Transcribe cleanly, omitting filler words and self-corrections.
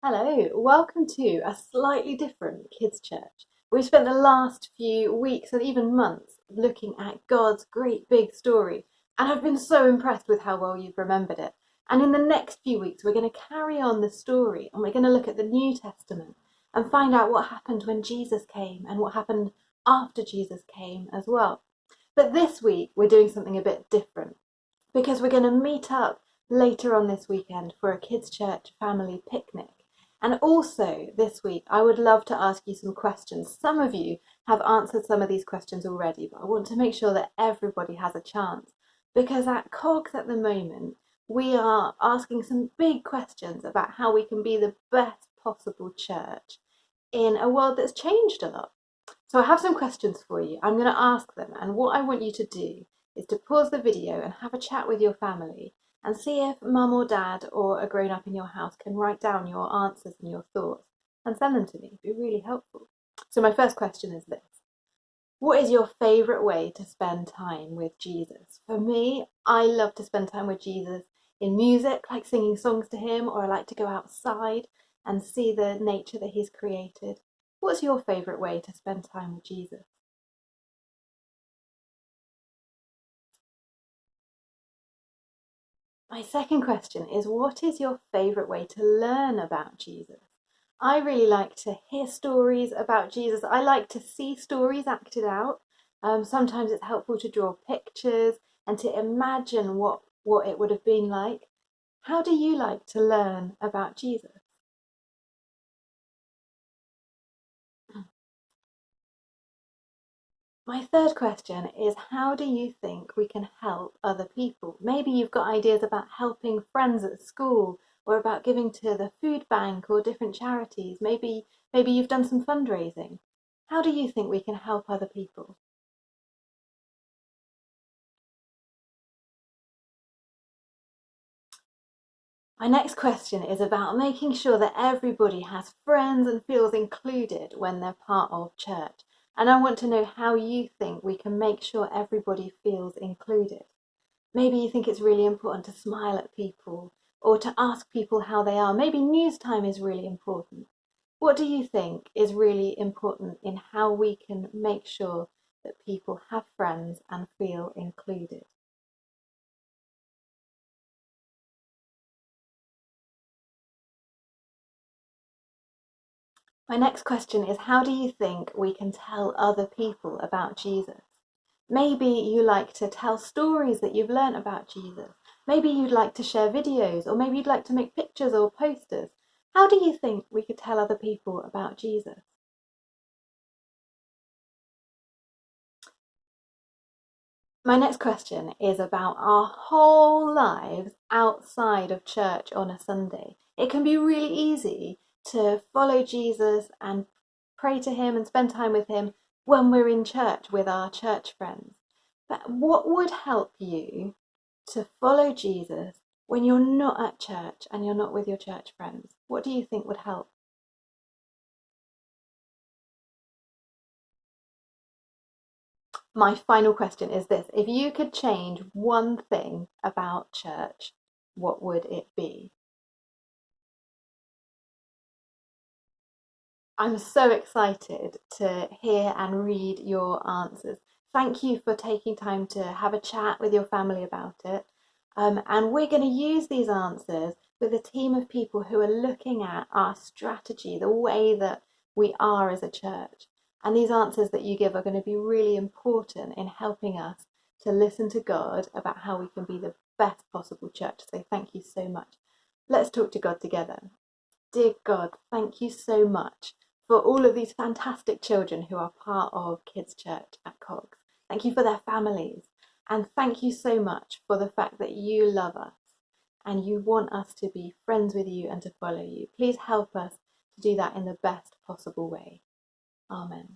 Hello, welcome to a slightly different kids' church. We've spent the last few weeks and even months looking at God's great big story, and I've been so impressed with how well you've remembered it. And in the next few weeks, we're going to carry on the story and we're going to look at the New Testament and find out what happened when Jesus came and what happened after Jesus came as well. But this week, we're doing something a bit different because we're going to meet up later on this weekend for a kids' church family picnic. And also this week, I would love to ask you some questions. Some of you have answered some of these questions already, but I want to make sure that everybody has a chance. Because at COGS at the moment, we are asking some big questions about how we can be the best possible church in a world that's changed a lot. So I have some questions for you. I'm going to ask them, and what I want you to do is to pause the video and have a chat with your family and see if mum or dad or a grown up in your house can write down your answers and your thoughts and send them to me. It'd be really helpful. So my first question is this. What is your favourite way to spend time with Jesus? For me, I love to spend time with Jesus in music, like singing songs to him, or I like to go outside and see the nature that he's created. What's your favourite way to spend time with Jesus? My second question is, what is your favourite way to learn about Jesus? I really like to hear stories about Jesus. I like to see stories acted out. Sometimes it's helpful to draw pictures and to imagine what it would have been like. How do you like to learn about Jesus? My third question is, how do you think we can help other people? Maybe you've got ideas about helping friends at school or about giving to the food bank or different charities. Maybe you've done some fundraising. How do you think we can help other people? My next question is about making sure that everybody has friends and feels included when they're part of church. And I want to know how you think we can make sure everybody feels included. Maybe you think it's really important to smile at people or to ask people how they are. Maybe news time is really important. What do you think is really important in how we can make sure that people have friends and feel included? My next question is, how do you think we can tell other people about Jesus? Maybe you like to tell stories that you've learnt about Jesus. Maybe you'd like to share videos, or maybe you'd like to make pictures or posters. How do you think we could tell other people about Jesus? My next question is about our whole lives outside of church on a Sunday. It can be really easy to follow Jesus and pray to him and spend time with him when we're in church with our church friends. But what would help you to follow Jesus when you're not at church and you're not with your church friends? What do you think would help? My final question is this. If you could change one thing about church, what would it be? I'm so excited to hear and read your answers. Thank you for taking time to have a chat with your family about it. And we're going to use these answers with a team of people who are looking at our strategy, the way that we are as a church. And these answers that you give are going to be really important in helping us to listen to God about how we can be the best possible church. So thank you so much. Let's talk to God together. Dear God, thank you so much for all of these fantastic children who are part of Kids Church at Cox. Thank you for their families. And thank you so much for the fact that you love us and you want us to be friends with you and to follow you. Please help us to do that in the best possible way. Amen.